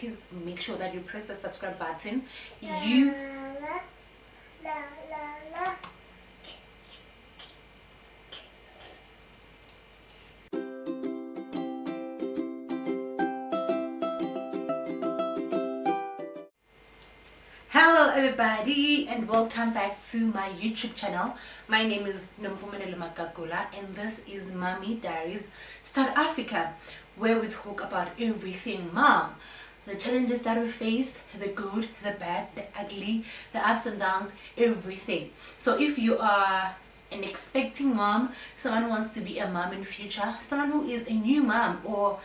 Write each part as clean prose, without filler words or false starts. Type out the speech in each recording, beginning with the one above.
please make sure that you press the subscribe button. Hello everybody and welcome back to my YouTube channel. My name is Nompumelelo Makakula and this is Mommy Diaries South Africa, where we talk about everything mom. The challenges that we face, the good, the bad, the ugly, the ups and downs, everything. So if you are an expecting mom, someone who wants to be a mom in the future, someone who is a new mom, or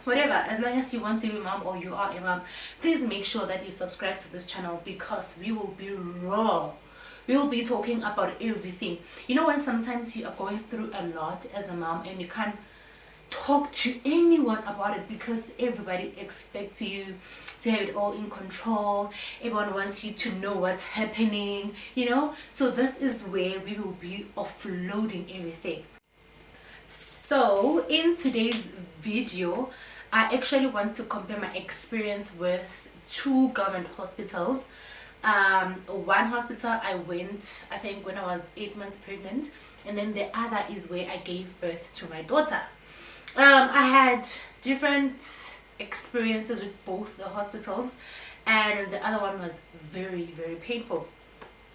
whatever, as long as you want to be a mom or you are a mom, please make sure that you subscribe to this channel, because we will be raw. We will be talking about everything. When sometimes you are going through a lot as a mom and you can't talk to anyone about it because everybody expects you to have it all in control, everyone wants you to know what's happening, so this is where we will be offloading everything. So in today's video, I actually want to compare my experience with two government hospitals. One hospital I went, I think, when I was 8 months pregnant, and then the other is where I gave birth to my daughter. I had different experiences with both the hospitals, and the other one was very, very painful.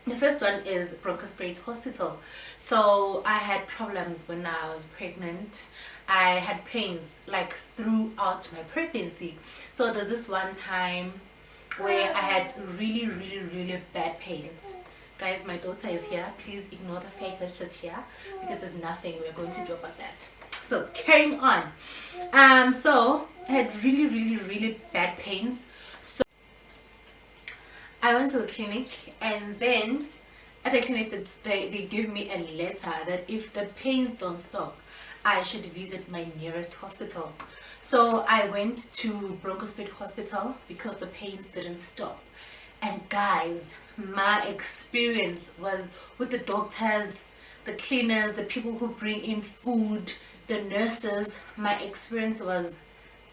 The first one is Bronkhorstspruit Hospital. So I had problems when I was pregnant. I had pains like throughout my pregnancy. So there's this one time where I had really, really, really bad pains. Guys, my daughter is here. Please ignore the fact that she's here, because there's nothing we're going to do about that. So carrying on. So I had really, really, really bad pains. So I went to the clinic, and then at the clinic they gave me a letter that if the pains don't stop, I should visit my nearest hospital. So I went to Bronkhorstspruit Hospital because the pains didn't stop. And guys, my experience was with the doctors, the cleaners, the people who bring in food, the nurses. My experience was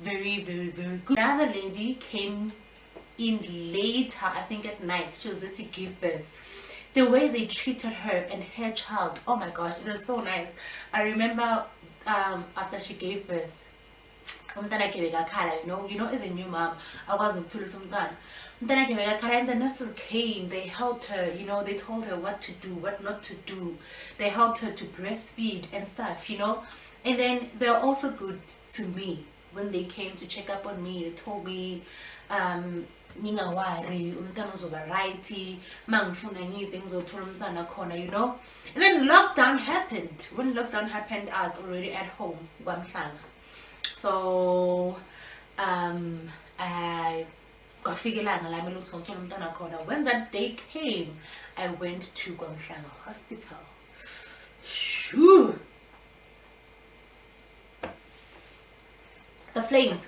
very, very, very good. Another lady came in later, I think at night. She was there to give birth. The way they treated her and her child, oh my gosh, it was so nice. I remember after she gave birth, as a new mom, I wasn't to and the nurses came, they helped her, they told her what to do, what not to do. They helped her to breastfeed and stuff, and then they're also good to me. When they came to check up on me, they told me ningawari umntana uzoba right, mangifuna ngize ngizothola umntana khona, and then lockdown happened. When lockdown happened, I was already at home, KwaMhlanga. So I got when that day came, I went to KwaMhlanga Hospital. Shoo! The flames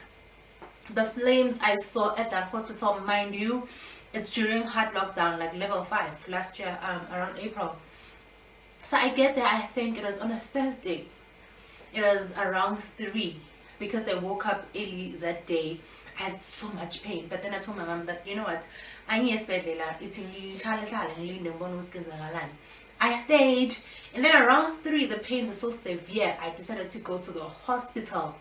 I saw at that hospital, mind you, it's during hard lockdown, like level 5 last year, around April. So I get there, I think it was on a Thursday. It was around 3, because I woke up early that day. I had so much pain, but then I told my mom that, I stayed, and then around 3 the pains are so severe, I decided to go to the hospital.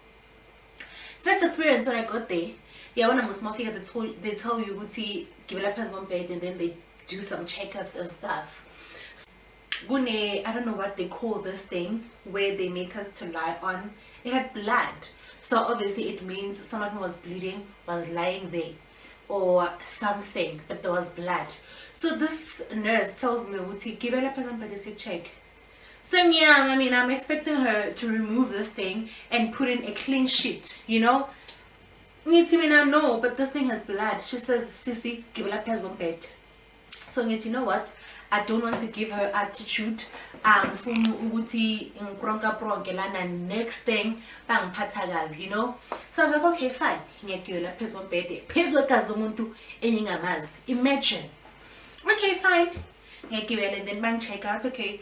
First experience when I got there, when I was more figure, they tell you to give a person bed, and then they do some checkups and stuff. So, I don't know what they call this thing where they make us to lie on. It had blood, so obviously it means someone who was bleeding was lying there or something, but there was blood. So this nurse tells me, give a person bed, check. So yeah, I'm expecting her to remove this thing and put in a clean sheet, No, but this thing has blood. She says, Sissy, give a person bed. So you know what? I don't want to give her attitude. For next thing, So I'm like, okay, fine. Imagine. Okay, fine. And then man check out, okay,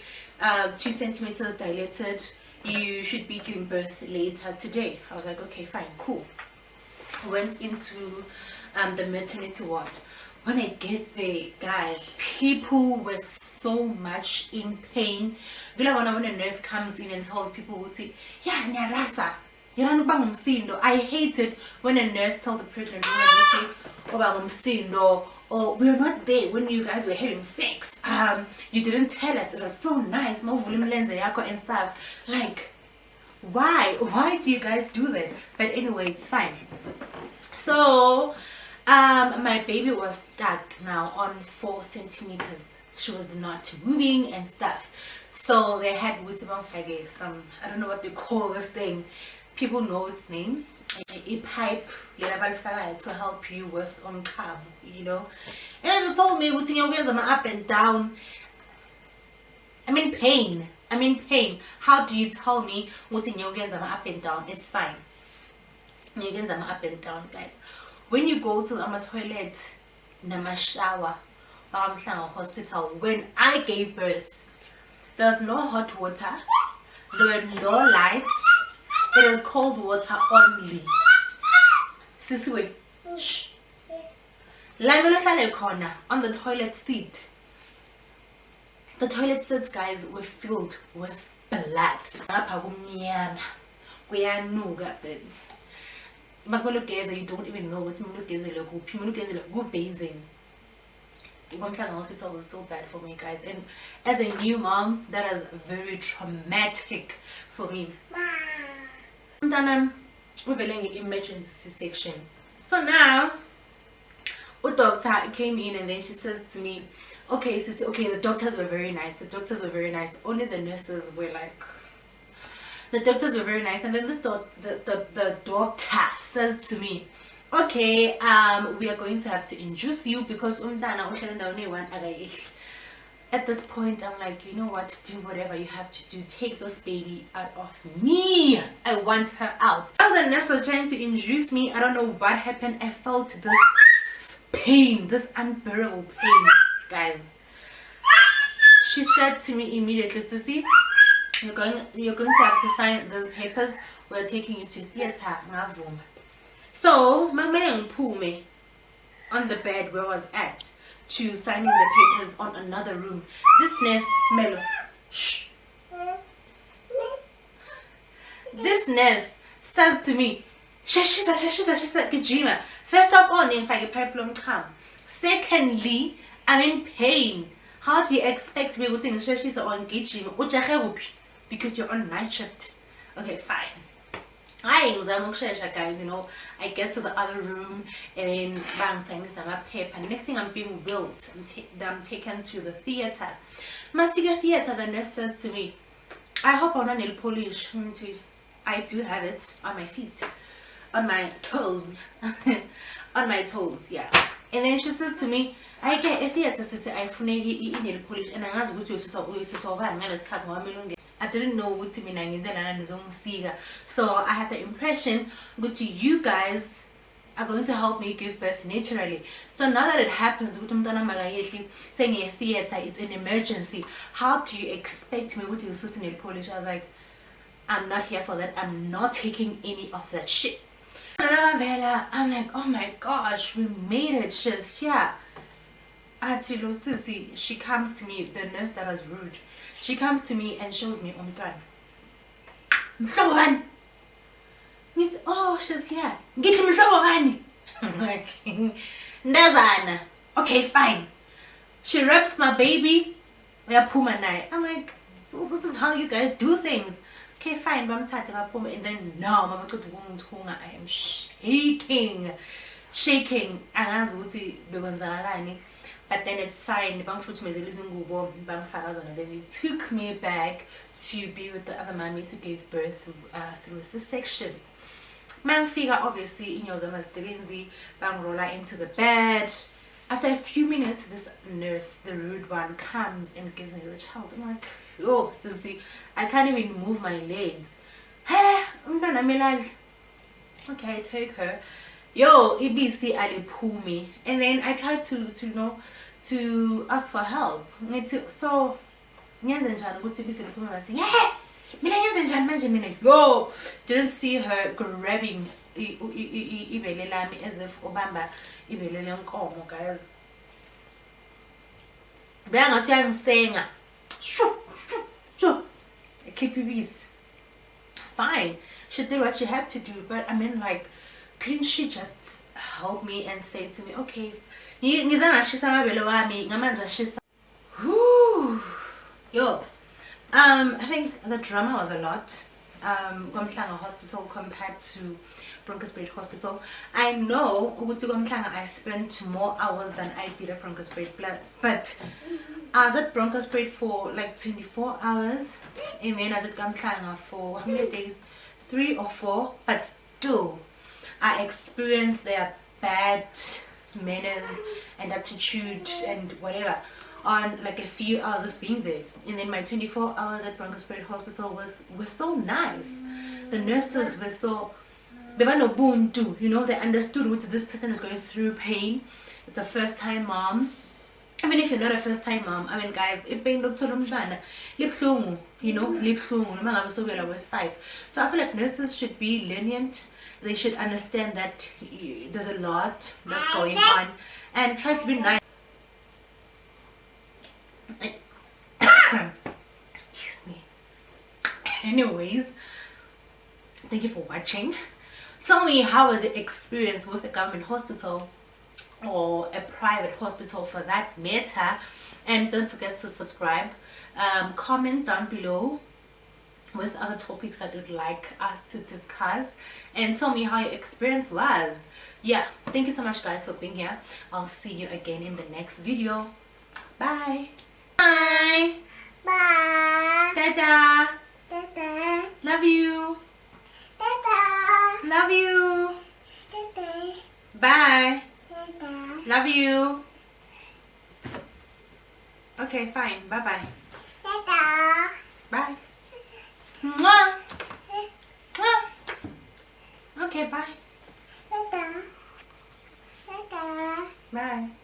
2 centimeters dilated, you should be giving birth later today. I was like, okay, fine, cool. went into the maternity ward. When I get there, guys, people were so much in pain. When a nurse comes in and tells people, would say, yeah, nyarasa. I hate it when a nurse tells a pregnant woman, or we were not there when you guys were having sex. You didn't tell us. It was so nice. And stuff. Like, why? Why do you guys do that? But anyway, it's fine. So, my baby was stuck now on 4 centimeters. She was not moving and stuff. So they had some, I don't know what they call this thing. People know its name. A pipe to help you with you know. And they told me up and down. I'm in pain. I'm in pain. How do you tell me what's in your up and down? It's fine. Your up and down, guys. When you go to the toilet, nama shower, KwaMhlanga Hospital, when I gave birth, there was no hot water, there were no lights, it was cold water only. Sisi, wait. Shh. On the toilet seat. The toilet seats, guys, were filled with blood. You don't even know what bathing. KwaMhlanga Hospital was so bad for me, guys, and as a new mom, that is very traumatic for me. We're in emergency C-section. So now a doctor came in and then she says to me, okay, sissy, okay, the doctors were very nice. Only the nurses were like, the doctors were very nice. And then this the doctor says to me, okay, we are going to have to induce you because at this point I'm like, you know what, do whatever you have to do, take this baby out of me. I want her out. While the nurse was trying to induce me, I don't know what happened, I felt this pain, this unbearable pain, guys. She said to me immediately, sissy, you're going to have to sign these papers. We're taking you to theater. So Pume on the bed where I was at to signing the papers on another room. This nurse, Melo, shh. This nurse says to me, Shashiza, Gijima. First of all, secondly, I'm in pain. How do you expect me to think Shashiza on Gijima? Because you're on night shift. Okay, fine. Guys, you know, I get to the other room and then bang, signing some paper. Next thing, I'm being wheeled. I'm taken to the theater. Masiga theater, the nurse says to me, I hope I'm not nail polish. I do have it on my feet, on my toes, on my toes, yeah. And then she says to me, I get a theater, sister, I funegi nail polish, and I ask I didn't know what to mean, so I have the impression that you guys are going to help me give birth naturally. So now that it happens, saying a theater, it's an emergency. How do you expect me to Polish? I was like, I'm not here for that. I'm not taking any of that shit. I'm like, oh my gosh, we made it. She's here. She comes to me, the nurse that was rude. She comes to me and shows me Mhlobani. Means, oh, she's here. Get him Mhlobani. I'm like, Ndazana. Okay, fine. She wraps my baby. I'm like, so this is how you guys do things. Okay, fine. And then now, I am shaking. But then it's fine. Then they took me back to be with the other mummies who gave birth through a C-section. Man figure obviously in your roller into the bed. After a few minutes, this nurse, the rude one, comes and gives me the child. I'm like, oh, sissy, I can't even move my legs. Hey, okay, take her. Yo, EBC alipumi. And then I tried to ask for help. So yo, didn't see her grabbing ibele lami as if ubamba ibele lenkomo, guys. Beyangathi uyangisenga. Shoo, shoo, shoo. Keep your peace. Fine, she did what she had to do, but I mean, like, couldn't she just help me and say to me, okay, whew, yo, I think the drama was a lot. KwaMhlanga Hospital compared to Bronkhorstspruit Hospital. I know ukuthi KwaMhlanga I spent more hours than I did at Bronkhorstspruit, but I was at Bronkhorstspruit for like 24 hours, and then I was at KwaMhlanga for how many days? 3 or 4, but still I experienced their bad manners and attitude and whatever on like a few hours of being there. And then my 24 hours at Bronkhorstspruit Hospital was so nice. The nurses were so, they were no buntu, you know, they understood what this person is going through pain. It's a first time mom. Even if you're not a first time mom, I mean, guys, it pain you know, was 5. So I feel like nurses should be lenient. They should understand that there's a lot that's going on and try to be nice. Excuse me. Anyways, thank you for watching. Tell me, how was your experience with a government hospital or a private hospital for that matter? And don't forget to subscribe. Comment down below with other topics that you'd like us to discuss, and tell me how your experience was. Yeah, thank you so much, guys, for being here. I'll see you again in the next video. Bye. Bye. Bye. Dada. Dada. Love you. Dada. Love you. Dada. Bye. Dada. Love you. Okay, fine. Bye bye. Dada. Bye. Mwah. Mwah. Okay, bye. Dada. Dada. Bye.